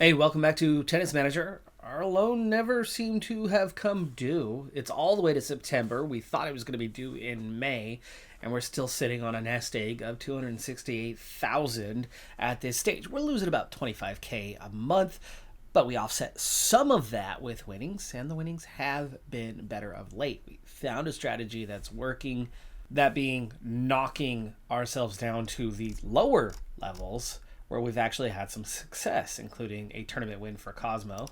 Hey, welcome back to Tennis Manager. Our loan never seemed to have come due. It's all the way to September. We thought it was going to be due in May, and we're still sitting on a nest egg of 268,000 at this stage. We're losing about 25k a month, but we offset some of that with winnings, and the winnings have been better of late. We found a strategy that's working, that being knocking ourselves down to the lower levels where we've actually had some success, including a tournament win for Cosmo,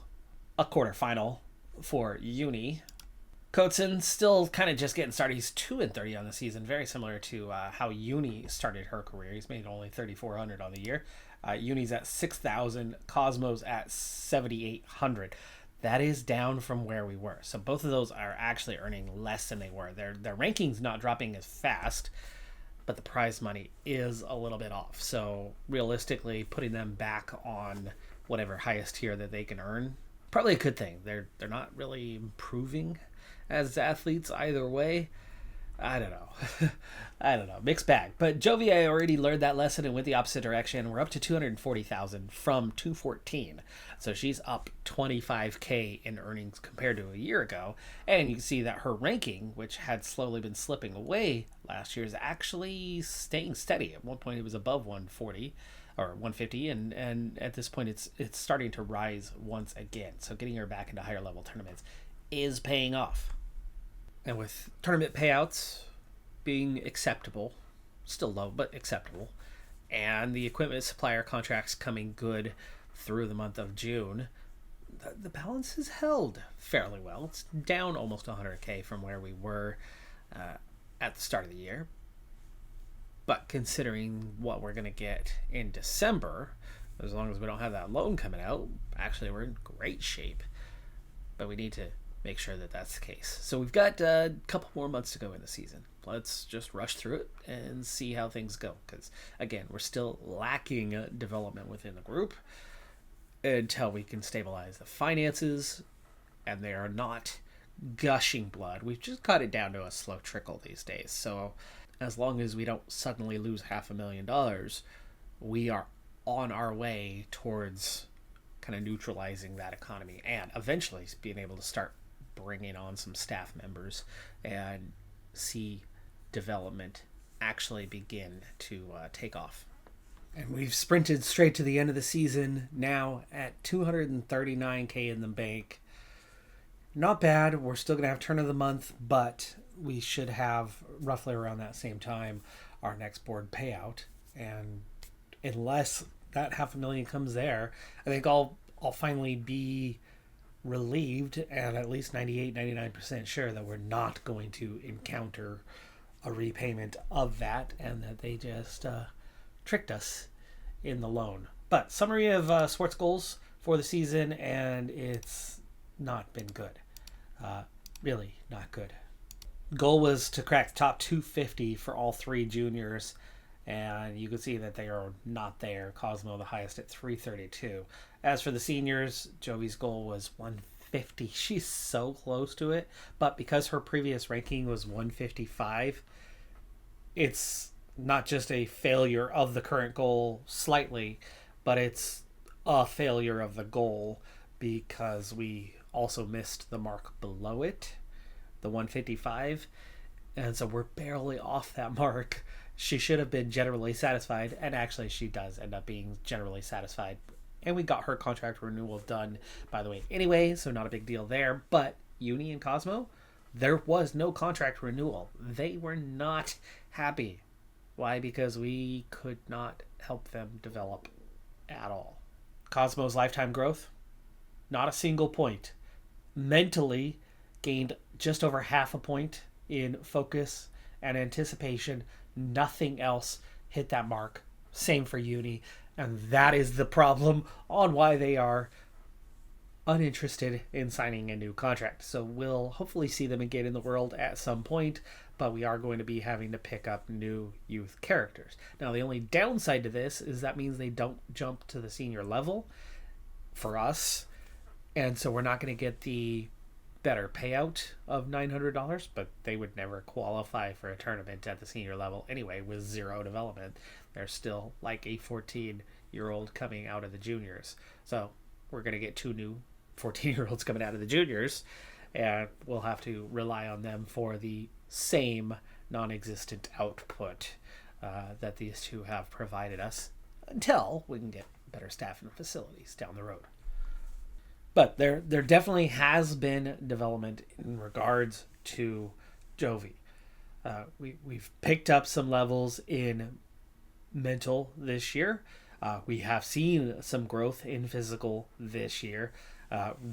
a quarterfinal for Uni. Kotsin still kind of just getting started. He's 2-30 on the season, very similar to how Uni started her career. He's made only 3,400 on the year. Uni's at 6,000, Cosmo's at 7,800. That is down from where we were. So both of those are actually earning less than they were. Their ranking's not dropping as fast, but the prize money is a little bit off. So realistically, putting them back on whatever highest tier that they can earn, probably a good thing. They're not really improving as athletes either way. I don't know. I don't know. Mixed bag. But Jovi, I already learned that lesson and went the opposite direction. We're up to 240,000 from 214. So she's up 25k in earnings compared to a year ago. And you can see that her ranking, which had slowly been slipping away last year, is actually staying steady. At one point it was above 140 or 150, and at this point it's starting to rise once again. So getting her back into higher level tournaments is paying off. And with tournament payouts being acceptable, still low, but acceptable, and the equipment supplier contracts coming good through the month of June, the balance is held fairly well. It's down almost 100k from where we were at the start of the year. But considering what we're going to get in December, as long as we don't have that loan coming out, actually we're in great shape. But we need to make sure that that's the case. So we've got a couple more months to go in the season. Let's just rush through it and see how things go. Because, again, we're still lacking development within the group until we can stabilize the finances, and they are not gushing blood. We've just got it down to a slow trickle these days. So as long as we don't suddenly lose $500,000, we are on our way towards kind of neutralizing that economy and eventually being able to start bringing on some staff members and see development actually begin to take off. And we've sprinted straight to the end of the season now at 239k in the bank. Not bad. We're still going to have turn of the month, but we should have roughly around that same time our next board payout. And unless that $500,000 comes there, I think I'll finally be relieved and at least 99% sure that we're not going to encounter a repayment of that and that they just tricked us in the loan. But summary of sports goals for the season, and it's not been good. Really not good. Goal was to crack the top 250 for all three juniors, and you can see that they are not there. Cosmo the highest at 332. As for the seniors, Jovi's goal was 150. She's so close to it, but because her previous ranking was 155, it's not just a failure of the current goal slightly, but it's a failure of the goal because we also missed the mark below it, the 155, and so we're barely off that mark. She should have been generally satisfied, and actually she does end up being generally satisfied. And we got her contract renewal done, by the way, anyway, so not a big deal there. But Uni and Cosmo, there was no contract renewal. They were not happy. Why? Because we could not help them develop at all. Cosmo's lifetime growth, not a single point. Mentally, gained just over half a point in focus and anticipation. Nothing else hit that mark. Same for Uni. And that is the problem on why they are uninterested in signing a new contract. So we'll hopefully see them again in the world at some point, but we are going to be having to pick up new youth characters. Now, the only downside to this is that means they don't jump to the senior level for us. And so we're not going to get the better payout of $900, but they would never qualify for a tournament at the senior level anyway with zero development. They're still like a 14-year-old coming out of the juniors. So we're going to get 2 new 14-year-olds coming out of the juniors, and we'll have to rely on them for the same non-existent output that these two have provided us until we can get better staff and facilities down the road. But there definitely has been development in regards to Jovi. We've picked up some levels in mental this year. We have seen some growth in physical this year.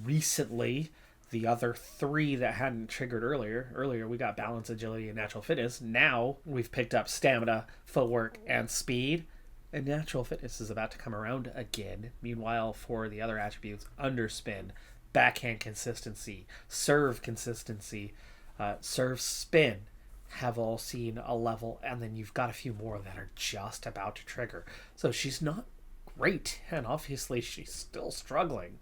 Recently, the other 3 that hadn't triggered earlier we got balance, agility, and natural fitness. Now we've picked up stamina, footwork, and speed. And natural fitness is about to come around again. Meanwhile, for the other attributes, underspin, backhand consistency, serve consistency, serve spin, have all seen a level. And then you've got a few more that are just about to trigger. So she's not great. And obviously she's still struggling.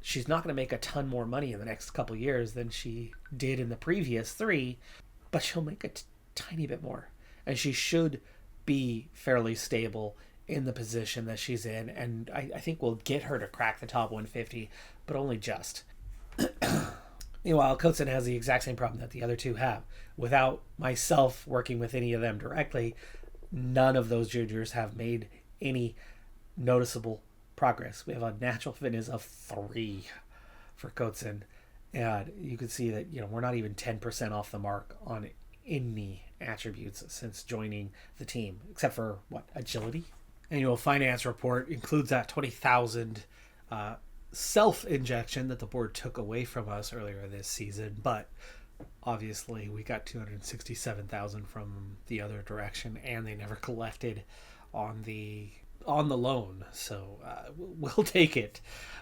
She's not going to make a ton more money in the next couple years than she did in the previous 3. But she'll make a tiny bit more. And she should be fairly stable in the position that she's in, and I think we'll get her to crack the top 150, but only just. Meanwhile, Kotsen has the exact same problem that the other 2 have. Without myself working with any of them directly, none of those juniors have made any noticeable progress. We have a natural fitness of 3 for Kotsen, and you can see that we're not even 10% off the mark on any attributes since joining the team, except for agility. Annual finance report includes that 20,000 self-injection that the board took away from us earlier this season, but obviously we got 267,000 from the other direction, and they never collected on the loan, so we'll take it.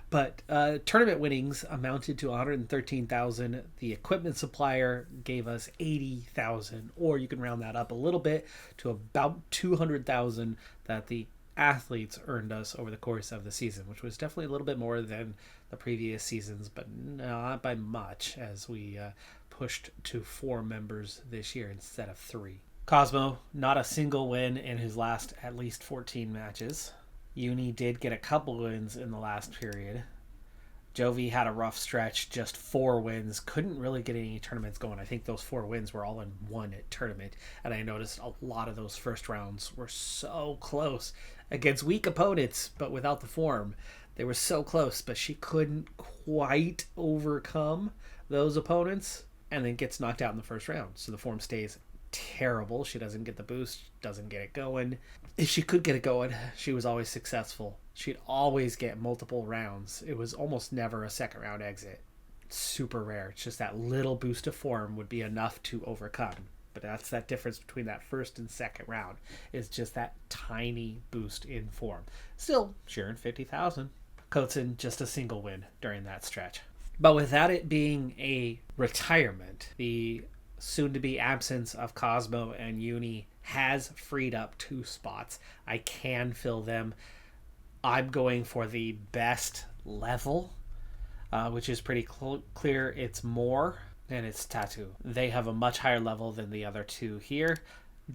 But tournament winnings amounted to 113,000. The equipment supplier gave us 80,000, or you can round that up a little bit to about 200,000 that the athletes earned us over the course of the season, which was definitely a little bit more than the previous seasons, but not by much, as we pushed to 4 members this year instead of 3. Cosmo, not a single win in his last at least 14 matches. Uni did get a couple wins in the last period. Jovi had a rough stretch, just 4 wins. Couldn't really get any tournaments going. I think those 4 wins were all in one tournament. And I noticed a lot of those first rounds were so close against weak opponents, but without the form. They were so close, but she couldn't quite overcome those opponents and then gets knocked out in the first round. So the form stays terrible. She doesn't get the boost, doesn't get it going. If she could get it going, she was always successful. She'd always get multiple rounds. It was almost never a second round exit. Super rare. It's just that little boost of form would be enough to overcome. But that's that difference between that first and second round, is just that tiny boost in form. Still, she earned 50,000. Kotsen, just a single win during that stretch. But without it being a retirement, the soon-to-be absence of Cosmo and Uni has freed up 2 spots. I can fill them. I'm going for the best level, which is pretty clear. It's more, and it's Tattoo. They have a much higher level than the other 2 here.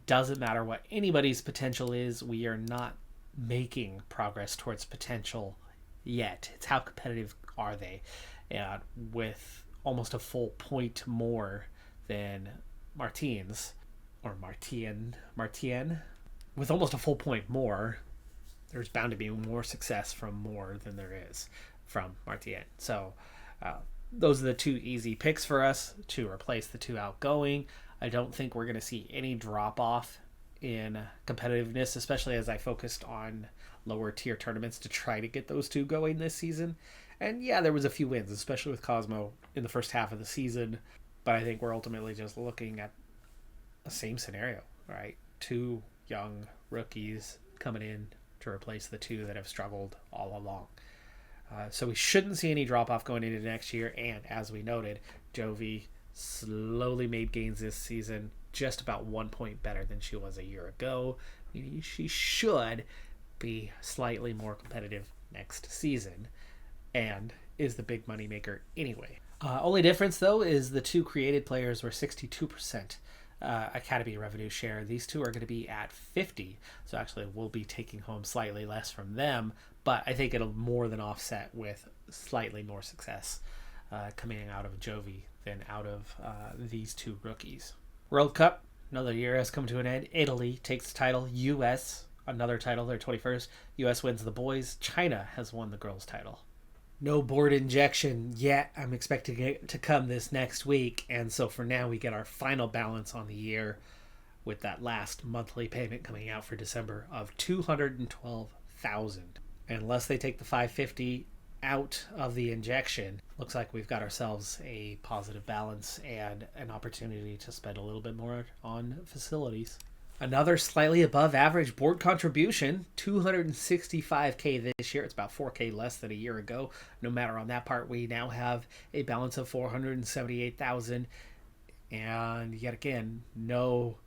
Doesn't matter what anybody's potential is. We are not making progress towards potential yet. It's how competitive are they? And with almost a full point more than Martien's, or Martien, with almost a full point more, there's bound to be more success from more than there is from Martien. So those are the 2 easy picks for us to replace the 2 outgoing. I don't think we're going to see any drop off in competitiveness, especially as I focused on lower tier tournaments to try to get those 2 going this season. And yeah, there was a few wins, especially with Cosmo in the first half of the season. But I think we're ultimately just looking at the same scenario, right? 2 young rookies coming in to replace the 2 that have struggled all along. So we shouldn't see any drop-off going into next year. And as we noted, Jovi slowly made gains this season, just about 1 point better than she was a year ago. She should be slightly more competitive next season and is the big money maker anyway. Only difference, though, is the 2 created players were 62% Academy revenue share. These 2 are going to be at 50%. So actually, we'll be taking home slightly less from them, but I think it'll more than offset with slightly more success coming out of Jovi than out of these two rookies. World Cup, another year has come to an end. Italy takes the title. U.S., another title, their 21st. U.S. wins the boys. China has won the girls' title. No board injection yet. I'm expecting it to come this next week. And so for now, we get our final balance on the year with that last monthly payment coming out for December of $212,000. Unless they take the $550 out of the injection, looks like we've got ourselves a positive balance and an opportunity to spend a little bit more on facilities. Another slightly above average board contribution, $265K this year. It's about $4K less than a year ago. No matter on that part, we now have a balance of $478,000. And yet again, no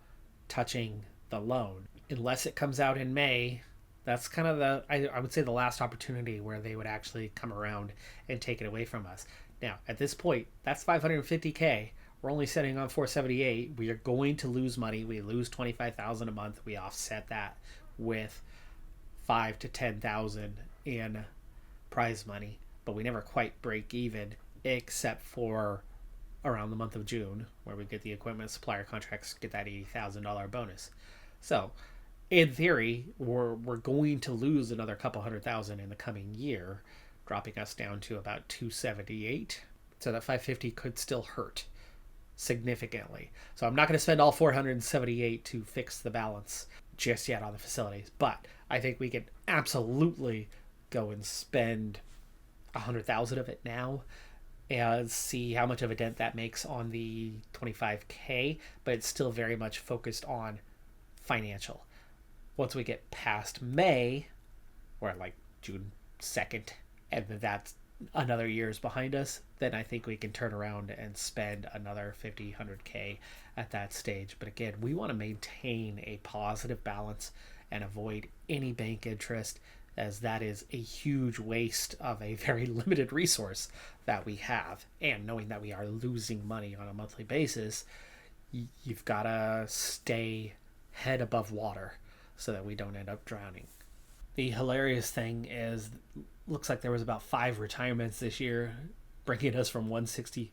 touching the loan. Unless it comes out in May, that's kind of I would say the last opportunity where they would actually come around and take it away from us. Now, at this point, that's $550K. We're only setting on 478. We are going to lose money. We lose $25,000 a month. We offset that with $5,000 to $10,000 in prize money, but we never quite break even, except for around the month of June, where we get the equipment supplier contracts, get that $80,000 bonus. So, in theory, we're going to lose another couple $100,000 in the coming year, dropping us down to about 278. So that 550 could still hurt significantly. So I'm not going to spend all 478 to fix the balance just yet on the facilities, but I think we can absolutely go and spend 100,000 of it now and see how much of a dent that makes on the 25K, but it's still very much focused on financial. Once we get past May, or like June 2nd, and that's another year's behind us, then I think we can turn around and spend another 50, 100K at that stage. But again, we want to maintain a positive balance and avoid any bank interest, as that is a huge waste of a very limited resource that we have. And knowing that we are losing money on a monthly basis, you've got to stay head above water so that we don't end up drowning. The hilarious thing is, looks like there was about 5 retirements this year, bringing us from 160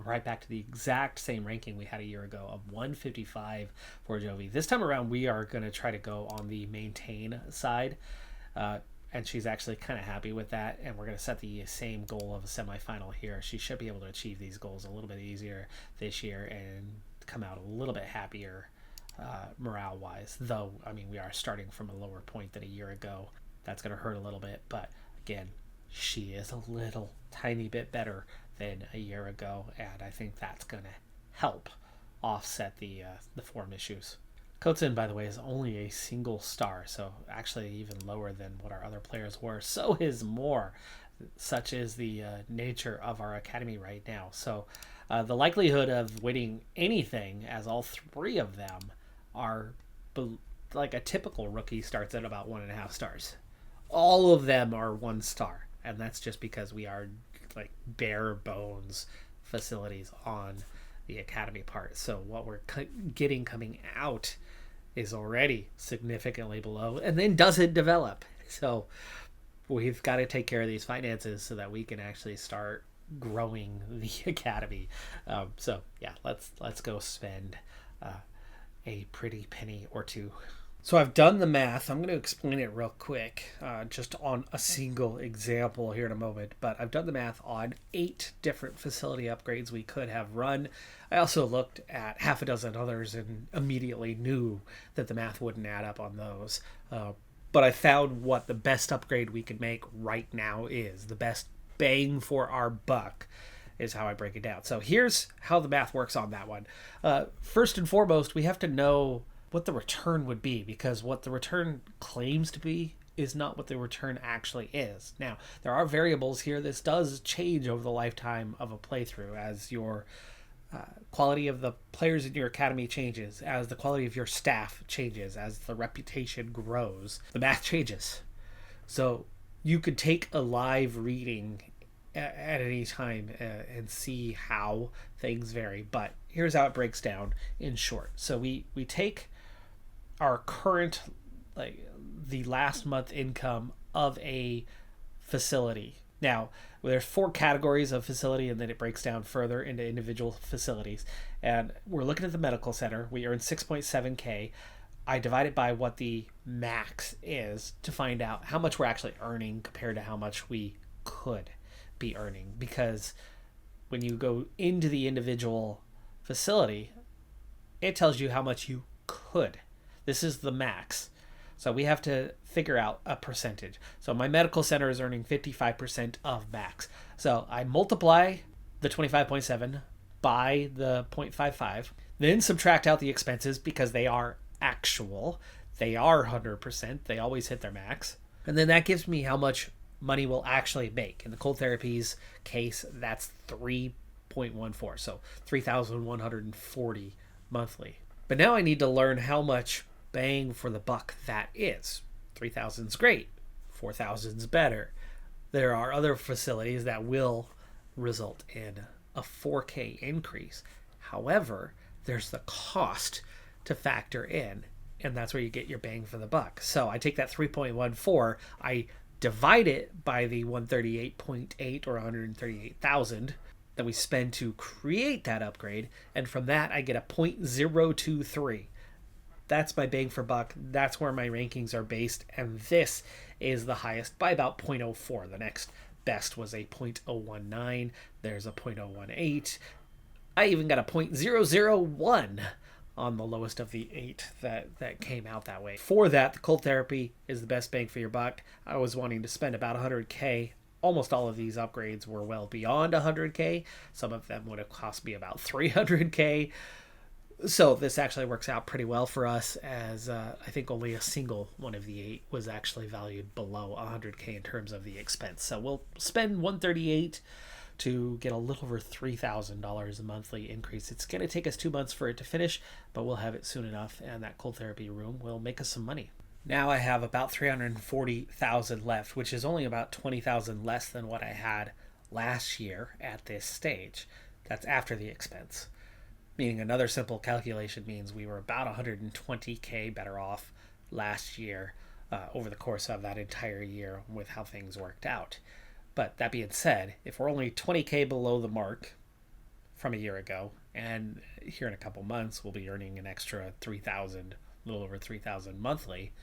right back to the exact same ranking we had a year ago of 155 for Jovi. This time around, we are going to try to go on the maintain side, and she's actually kind of happy with that, and we're going to set the same goal of a semifinal here. She should be able to achieve these goals a little bit easier this year and come out a little bit happier morale-wise, though, I mean, we are starting from a lower point than a year ago. That's going to hurt a little bit, but again, she is a little tiny bit better than a year ago, and I think that's going to help offset the form issues. Kotsin, by the way, is only a single star, so actually even lower than what our other players were. So is Moore. Such is the nature of our academy right now. So the likelihood of winning anything, as all 3 of them are like a typical rookie starts at about 1.5 stars. All of them are 1 star, and that's just because we are like bare bones facilities on the academy part. So what we're getting coming out is already significantly below, and then doesn't develop. So we've got to take care of these finances so that we can actually start growing the academy. So yeah, let's go spend a pretty penny or two. So I've done the math. I'm going to explain it real quick, just on a single example here in a moment. But I've done the math on 8 different facility upgrades we could have run. I also looked at half a dozen others and immediately knew that the math wouldn't add up on those. But I found what the best upgrade we could make right now is. The best bang for our buck is how I break it down. So here's how the math works on that one. First and foremost, we have to know what the return would be, because what the return claims to be is not what the return actually is. Now, there are variables here. This does change over the lifetime of a playthrough as your quality of the players in your academy changes, as the quality of your staff changes, as the reputation grows. The math changes. So you could take a live reading at any time and see how things vary. But here's how it breaks down in short. So we take our current, like the last month income of a facility. Now, there's 4 categories of facility, and then it breaks down further into individual facilities. And we're looking at the medical center. We earn 6.7K. I divide it by what the max is to find out how much we're actually earning compared to how much we could be earning. Because when you go into the individual facility, it tells you how much you could. This is the max. So we have to figure out a percentage. So my medical center is earning 55% of max. So I multiply the 25.7 by the 0.55, then subtract out the expenses because they are actual. They are 100%. They always hit their max. And then that gives me how much money we'll actually make. In the cold therapies case, that's 3.14. So 3,140 monthly. But now I need to learn how much bang for the buck that is. 3,000's great. 4,000's better. There are other facilities that will result in a 4K increase. However, there's the cost to factor in, and that's where you get your bang for the buck. So I take that 3.14, I divide it by the 138.8 or 138,000 that we spend to create that upgrade, and from that I get a 0.023. That's my bang for buck. That's where my rankings are based, and this is the highest by about 0.04. The next best was a 0.019. There's a 0.018. I even got a 0.001 on the lowest of the 8 that came out that way. For that, the cold therapy is the best bang for your buck. I was wanting to spend about 100K. Almost all of these upgrades were well beyond 100K. Some of them would have cost me about 300K. So this actually works out pretty well for us, as I think only a single one of the 8 was actually valued below 100K in terms of the expense. So we'll spend 138 to get a little over $3,000 a monthly increase. It's going to take us 2 months for it to finish, but we'll have it soon enough, and that cold therapy room will make us some money. Now I have about 340,000 left, which is only about 20,000 less than what I had last year at this stage. That's after the expense. Meaning another simple calculation means we were about 120K better off last year over the course of that entire year with how things worked out. But that being said, if we're only 20K below the mark from a year ago, and here in a couple months we'll be earning an extra 3,000, a little over 3,000 monthly,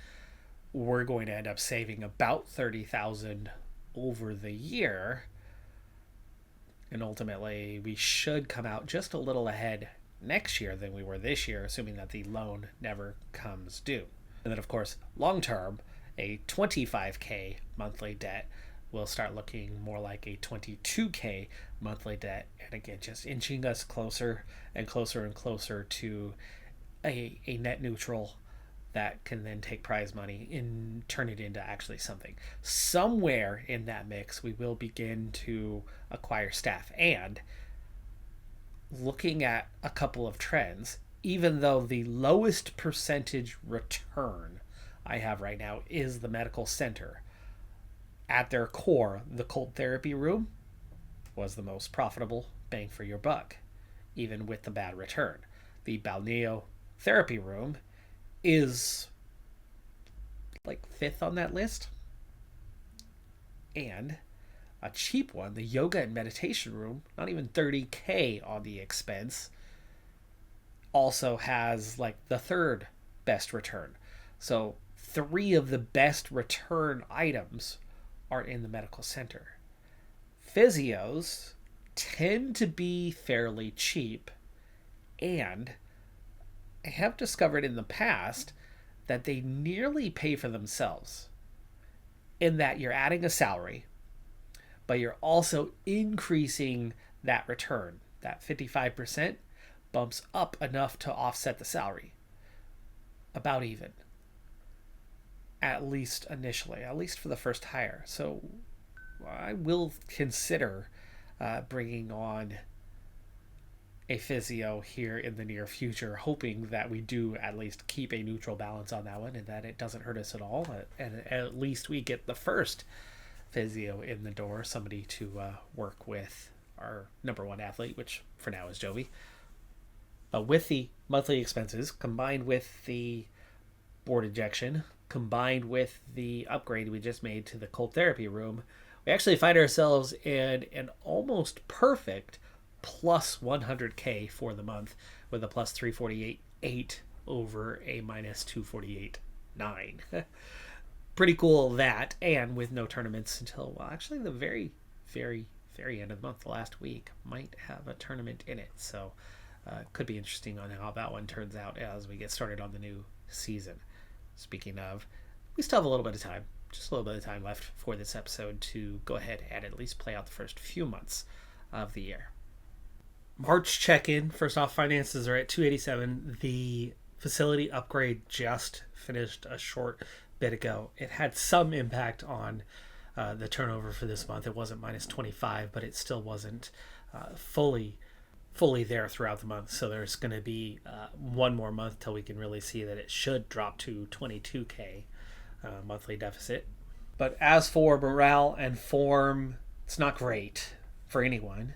we're going to end up saving about 30,000 over the year. And ultimately, we should come out just a little ahead next year than we were this year, assuming that the loan never comes due. And then, of course, long term, a 25K monthly debt will start looking more like a 22K monthly debt. And again, just inching us closer and closer and closer to a net neutral that can then take prize money and turn it into actually something. Somewhere in that mix, we will begin to acquire staff. And looking at a couple of trends, even though the lowest percentage return I have right now is the medical center, at their core, the cold therapy room was the most profitable bang for your buck, even with the bad return. The balneo therapy room is like 5th on that list. And a cheap one, the yoga and meditation room, not even 30K on the expense, also has like the 3rd best return. So 3 of the best return items are in the medical center. Physios tend to be fairly cheap, and I have discovered in the past that they nearly pay for themselves, in that you're adding a salary, but you're also increasing that return. That 55% bumps up enough to offset the salary. About even. At least initially, at least for the first hire. So I will consider bringing on a physio here in the near future, hoping that we do at least keep a neutral balance on that one and that it doesn't hurt us at all. And at least we get the first physio in the door, somebody to work with our number 1 athlete, which for now is Jovi. With the monthly expenses combined with the board injection, combined with the upgrade we just made to the cold therapy room, we actually find ourselves in an almost perfect plus 100K for the month with a plus 348.8 over a minus 248.9. Pretty cool that, and with no tournaments until, well, actually the very, very, very end of the month, the last week, might have a tournament in it. So could be interesting on how that one turns out as we get started on the new season. Speaking of, we still have a little bit of time, just a little bit of time left for this episode to go ahead and at least play out the first few months of the year. March check-in. First off, finances are at 287. The facility upgrade just finished a short bit ago. It had some impact on the turnover for this month. It wasn't minus 25, but it still wasn't fully there throughout the month. So there's going to be one more month till we can really see that it should drop to 22K monthly deficit. But as for morale and form, it's not great for anyone,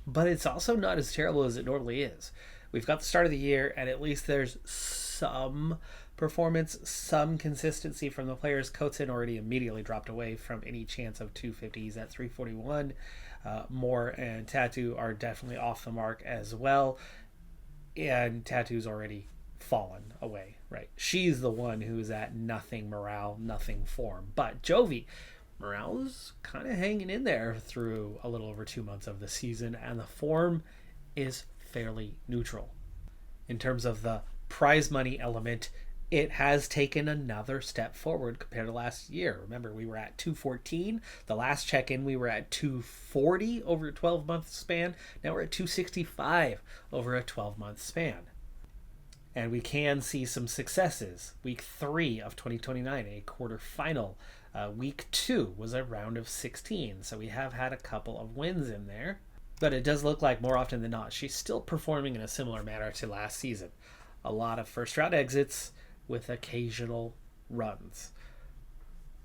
but it's also not as terrible as it normally is. We've got the start of the year, and at least there's some performance, some consistency from the players. Coatzin already immediately dropped away from any chance of 250. He's at 341. Moore and Tattoo are definitely off the mark as well. And Tattoo's already fallen away, right? She's the one who's at nothing morale, nothing form. But Jovi, morale is kind of hanging in there through a little over 2 months of the season, and the form is fairly neutral. In terms of the prize money element, it has taken another step forward compared to last year. Remember, we were at 214. The last check-in, we were at 240 over a 12-month span. Now we're at 265 over a 12-month span. And we can see some successes. Week 3 of 2029, a quarterfinal. Week 2 was a round of 16. So we have had a couple of wins in there. But it does look like more often than not, she's still performing in a similar manner to last season. A lot of first-round exits with occasional runs.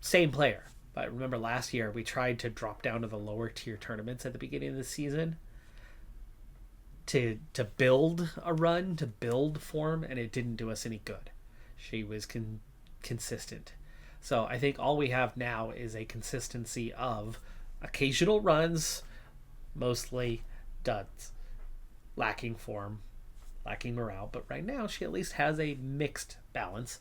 Same player. But remember last year, we tried to drop down to the lower tier tournaments at the beginning of the season to build a run, to build form, and it didn't do us any good. She was consistent. So I think all we have now is a consistency of occasional runs, mostly duds, lacking form, lacking morale. But right now she at least has a mixed balance.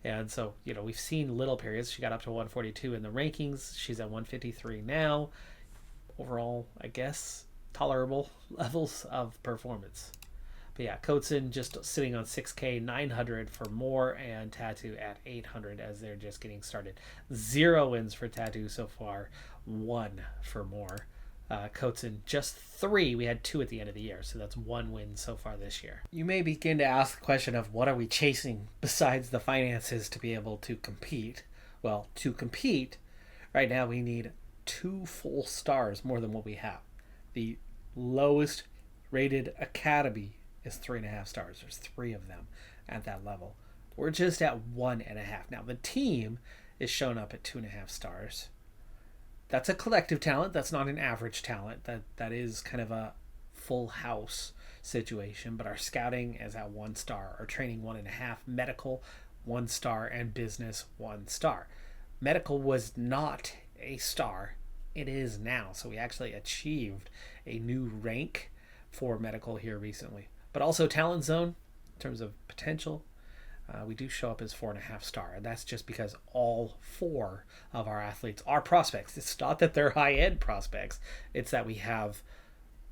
And so, we've seen little periods. She got up to 142 in the rankings. She's at 153 now. Overall, I guess, tolerable levels of performance. But yeah, Coatzin just sitting on 6K, 900 for Moore, and Tattoo at 800 as they're just getting started. 0 wins for Tattoo so far, 1 for Moore. Coatzin just 3. We had 2 at the end of the year, so that's 1 win so far this year. You may begin to ask the question of what are we chasing besides the finances to be able to compete? Well, to compete, right now we need 2 full stars more than what we have. The lowest rated academy is 3.5 stars. There's 3 of them at that level. We're just at 1.5. Now the team is shown up at 2.5 stars. That's a collective talent. That's not an average talent. That is kind of a full house situation. But our scouting is at 1 star. Our training 1.5. Medical 1 star, and business 1 star. Medical was not a star. It is now. So we actually achieved a new rank for medical here recently. But also talent zone, in terms of potential, we do show up as 4.5 star. And that's just because all 4 of our athletes are prospects. It's not that they're high-end prospects. It's that we have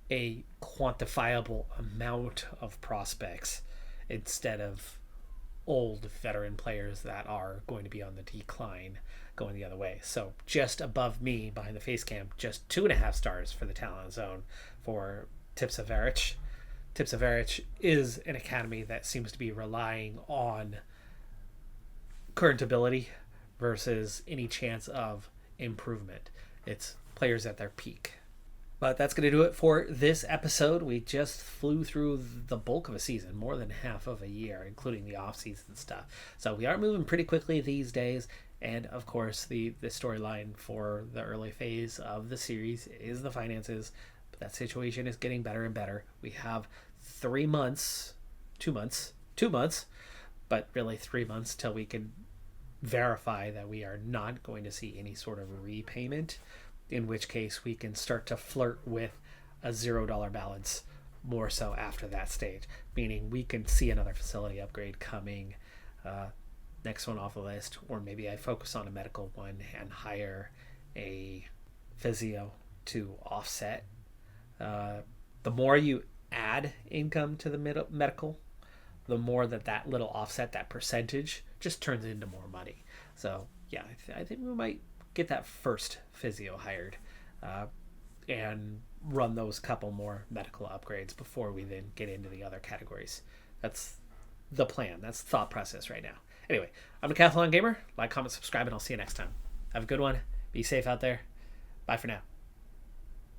a quantifiable amount of prospects instead of old veteran players that are going to be on the decline going the other way. So just above me behind the face cam, just 2.5 stars for the talent zone for Tips of Verich. Tips of Verich is an academy that seems to be relying on current ability versus any chance of improvement. It's players at their peak. But that's going to do it for this episode. We just flew through the bulk of a season, more than half of a year, including the off-season stuff. So we are moving pretty quickly these days. And, of course, the storyline for the early phase of the series is the finances. But that situation is getting better and better. We have 2 months, but really 3 months till we can verify that we are not going to see any sort of repayment, in which case we can start to flirt with a $0 balance more so after that stage, meaning we can see another facility upgrade coming, next one off the list, or maybe I focus on a medical one and hire a physio to offset. The more you add income to the medical, the more that little offset, that percentage, just turns into more money. So yeah, I think we might get that first physio hired, and run those couple more medical upgrades before we then get into the other categories. That's the plan. That's the thought process right now. Anyway, I'm Decathlon Gamer. Like, comment, subscribe, and I'll see you next time. Have a good one. Be safe out there. Bye for now.